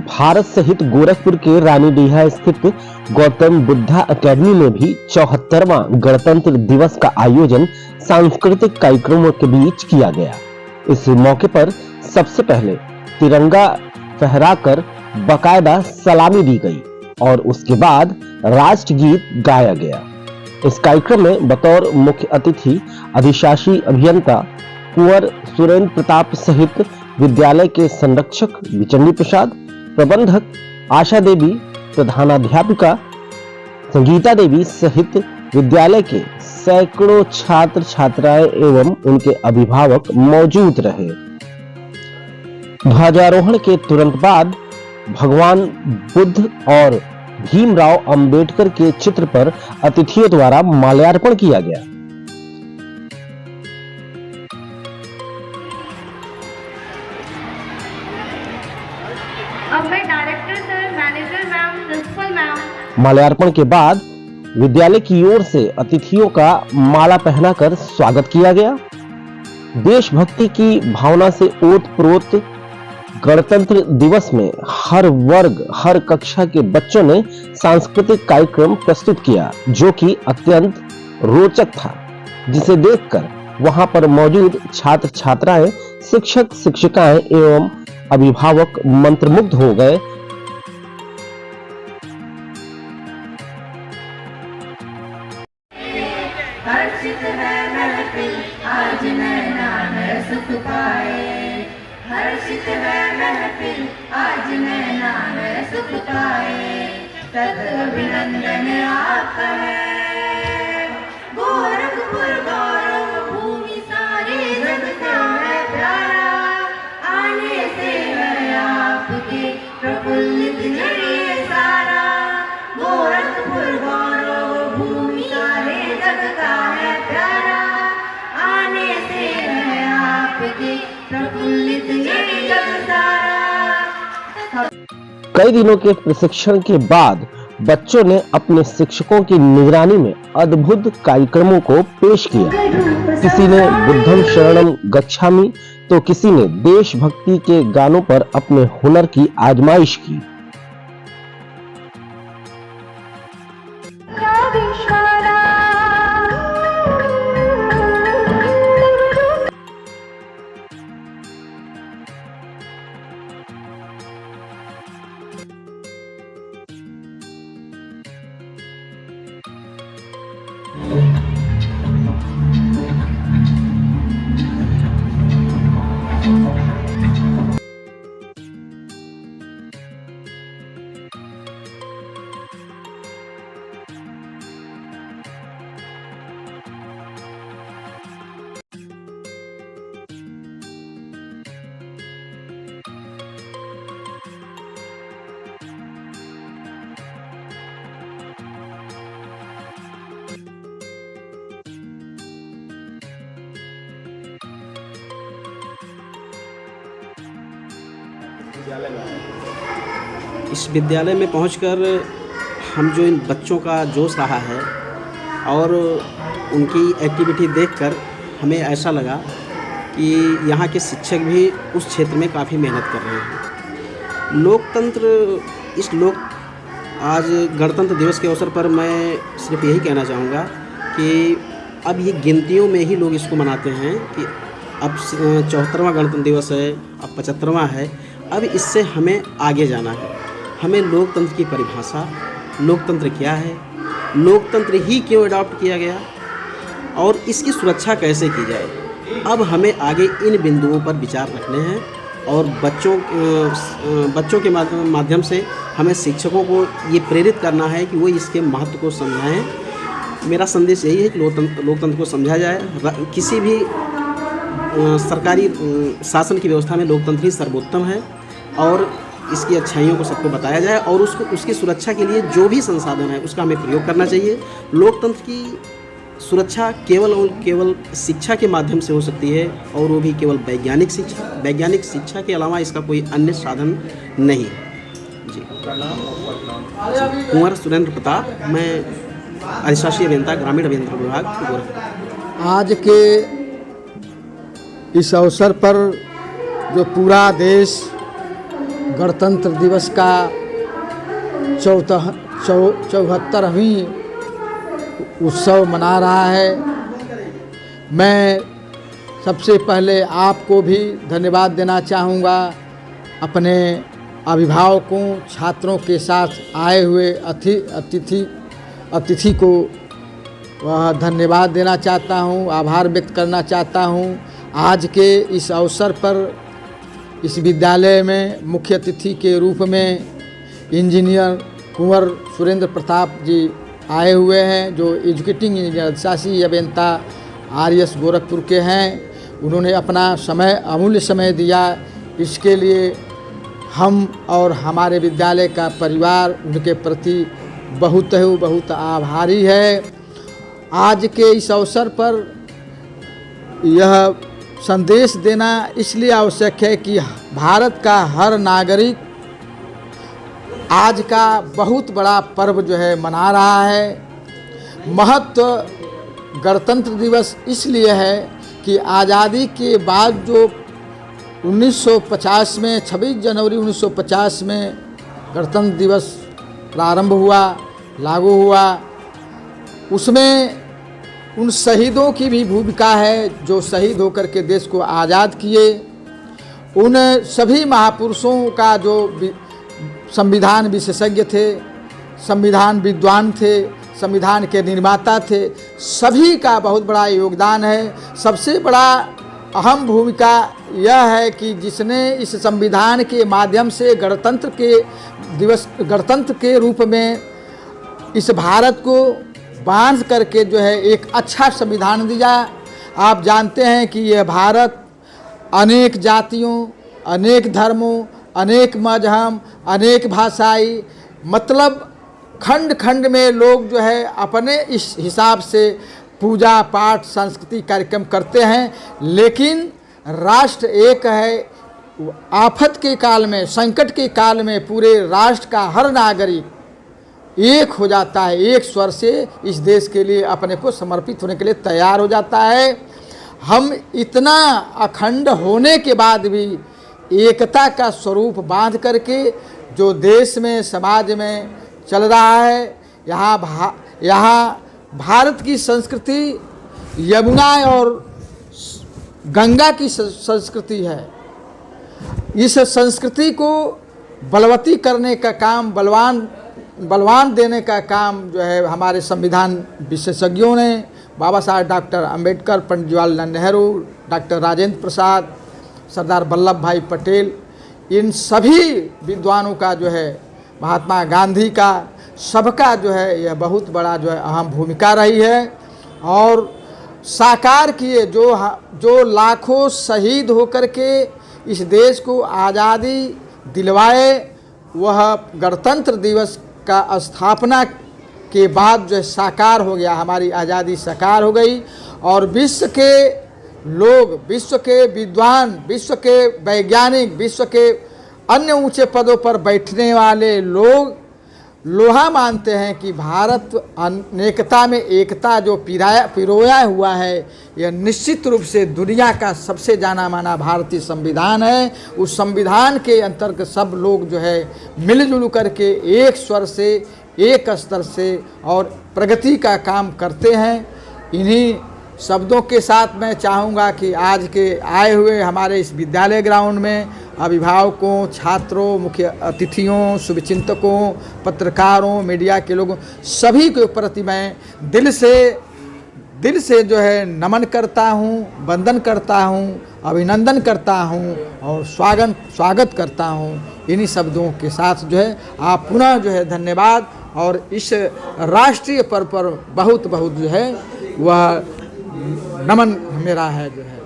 भारत सहित गोरखपुर के रानीडीहा स्थित गौतम बुद्धा अकेडमी में भी 74वां गणतंत्र दिवस का आयोजन सांस्कृतिक कार्यक्रमों के बीच किया गया। इस मौके पर सबसे पहले तिरंगा फहराकर बाकायदा सलामी दी गई और उसके बाद राष्ट्रगीत गाया गया। इस कार्यक्रम में बतौर मुख्य अतिथि अधिशासी अभियंता कुंवर सुरेंद्र प्रताप सहित विद्यालय के संरक्षक विचंडी प्रसाद, प्रबंधक आशा देवी, प्रधानाध्यापिका संगीता देवी सहित विद्यालय के सैकड़ों छात्र छात्राएं एवं उनके अभिभावक मौजूद रहे। ध्वजारोहण के तुरंत बाद भगवान बुद्ध और भीमराव अंबेडकर के चित्र पर अतिथियों द्वारा माल्यार्पण किया गया। अब मैं director sir, manager ma'am, principal ma'am. माल्यार्पण के बाद विद्यालय की ओर से अतिथियों का माला पहनाकर स्वागत किया गया। देशभक्ति की भावना से ओतप्रोत गणतंत्र दिवस में हर वर्ग, हर कक्षा के बच्चों ने सांस्कृतिक कार्यक्रम प्रस्तुत किया, जो कि अत्यंत रोचक था, जिसे देखकर वहां पर मौजूद छात्र छात्राएं, शिक्षक शिक्षिकाएं एवं अभिभावक मंत्रमुग्ध हो गए। हर्षित है महफिल आज नैना है सुख पाए, हर्षित है महफिल आज नैना है सुख पाए, तत् अभिनंदन आपका है। गोरखपुर गौरव भूमि सारे जग का है प्यारा, आने से है आपके प्रफुल्लित जरिए सारा। गोरखपुर गौरव भूमि सारे जग का है प्यारा, आने से है आपके प्रफुल्लित जरिए जग सारा। कई दिनों के प्रशिक्षण के बाद बच्चों ने अपने शिक्षकों की निगरानी में अद्भुत कार्यक्रमों को पेश किया। किसी ने बुद्धं शरणं गच्छामि तो किसी ने देशभक्ति के गानों पर अपने हुनर की आजमाइश की। इस विद्यालय में पहुंचकर हम जो इन बच्चों का जोश रहा है और उनकी एक्टिविटी देखकर हमें ऐसा लगा कि यहाँ के शिक्षक भी उस क्षेत्र में काफ़ी मेहनत कर रहे हैं। लोकतंत्र आज गणतंत्र दिवस के अवसर पर मैं सिर्फ यही कहना चाहूँगा कि अब ये गिनतियों में ही लोग इसको मनाते हैं कि अब 74वां गणतंत्र दिवस है, अब 75वां है। अब इससे हमें आगे जाना है। हमें लोकतंत्र की परिभाषा, लोकतंत्र क्या है, लोकतंत्र ही क्यों अडॉप्ट किया गया और इसकी सुरक्षा कैसे की जाए, अब हमें आगे इन बिंदुओं पर विचार रखने हैं और बच्चों के माध्यम से हमें शिक्षकों को ये प्रेरित करना है कि वो इसके महत्व को समझाएं। मेरा संदेश यही है कि लोकतंत्र को समझा जाए। किसी भी सरकारी शासन की व्यवस्था में लोकतंत्र ही सर्वोत्तम है और इसकी अच्छाइयों को सबको बताया जाए और उसकी सुरक्षा के लिए जो भी संसाधन है उसका हमें प्रयोग करना चाहिए। लोकतंत्र की सुरक्षा केवल और केवल शिक्षा के माध्यम से हो सकती है और वो भी केवल वैज्ञानिक शिक्षा के अलावा इसका कोई अन्य साधन नहीं। जी, कुंवर सुरेंद्र प्रताप, मैं अधिशासी अभियंता ग्रामीण अभियंत्रण विभाग गोरखपुर। आज के इस अवसर पर जो पूरा देश गणतंत्र दिवस का 74वीं उत्सव मना रहा है। मैं सबसे पहले आपको भी धन्यवाद देना चाहूँगा, अपने अभिभावकों, छात्रों के साथ आए हुए अतिथि को वह धन्यवाद देना चाहता हूँ, आभार व्यक्त करना चाहता हूँ। आज के इस अवसर पर इस विद्यालय में मुख्य अतिथि के रूप में इंजीनियर कुंवर सुरेंद्र प्रताप जी आए हुए हैं, जो एजुकेटिंग इंजीनियर अधिशासी अभियंता RS गोरखपुर के हैं। उन्होंने अपना समय, अमूल्य समय दिया। इसके लिए हम और हमारे विद्यालय का परिवार उनके प्रति बहुत आभारी है। आज के इस अवसर पर यह संदेश देना इसलिए आवश्यक है कि भारत का हर नागरिक आज का बहुत बड़ा पर्व जो है मना रहा है। महत्व गणतंत्र दिवस इसलिए है कि आज़ादी के बाद जो 1950 में 26 जनवरी 1950 में गणतंत्र दिवस प्रारंभ हुआ, लागू हुआ, उसमें उन शहीदों की भी भूमिका है जो शहीद होकर के देश को आज़ाद किए। उन सभी महापुरुषों का जो संविधान विशेषज्ञ थे, संविधान विद्वान थे, संविधान के निर्माता थे, सभी का बहुत बड़ा योगदान है। सबसे बड़ा अहम भूमिका यह है कि जिसने इस संविधान के माध्यम से गणतंत्र के रूप में इस भारत को बांध करके जो है एक अच्छा संविधान दिया। आप जानते हैं कि यह भारत अनेक जातियों, अनेक धर्मों, अनेक मजहब, अनेक भाषाई, मतलब खंड खंड में लोग जो है अपने इस हिसाब से पूजा पाठ सांस्कृतिक कार्यक्रम करते हैं, लेकिन राष्ट्र एक है। आफत के काल में, संकट के काल में पूरे राष्ट्र का हर नागरिक एक हो जाता है, एक स्वर से इस देश के लिए अपने को समर्पित होने के लिए तैयार हो जाता है। हम इतना अखंड होने के बाद भी एकता का स्वरूप बांध करके जो देश में, समाज में चल रहा है, यहाँ भारत की संस्कृति यमुना और गंगा की संस्कृति है। इस संस्कृति को बलवती करने का काम, बलवान देने का काम जो है हमारे संविधान विशेषज्ञों ने, बाबा साहब डॉक्टर अंबेडकर, पंडित जवाहरलाल नेहरू, डॉक्टर राजेंद्र प्रसाद, सरदार वल्लभ भाई पटेल, इन सभी विद्वानों का जो है, महात्मा गांधी का, सबका जो है यह बहुत बड़ा जो है अहम भूमिका रही है। और साकार किए जो लाखों शहीद होकर के इस देश को आज़ादी दिलवाए, वह गणतंत्र दिवस का स्थापना के बाद जो साकार हो गया, हमारी आज़ादी साकार हो गई। और विश्व के लोग, विश्व के विद्वान, विश्व के वैज्ञानिक, विश्व के अन्य ऊंचे पदों पर बैठने वाले लोग लोहा मानते हैं कि भारत अनेकता में एकता जो पिरोया हुआ है, यह निश्चित रूप से दुनिया का सबसे जाना माना भारतीय संविधान है। उस संविधान के अंतर्गत सब लोग जो है मिलजुल करके एक स्वर से, एक स्तर से और प्रगति का काम करते हैं। इन्हीं शब्दों के साथ मैं चाहूँगा कि आज के आए हुए हमारे इस विद्यालय ग्राउंड में अभिभावकों, छात्रों, मुख्य अतिथियों, शुभचिंतकों, पत्रकारों, मीडिया के लोगों, सभी के प्रति मैं दिल से जो है नमन करता हूँ, वंदन करता हूँ, अभिनंदन करता हूँ और स्वागत करता हूँ। इन्हीं शब्दों के साथ जो है आप पुनः जो है धन्यवाद। और इस राष्ट्रीय पर्व पर बहुत जो है वह नमन मेरा है जो है।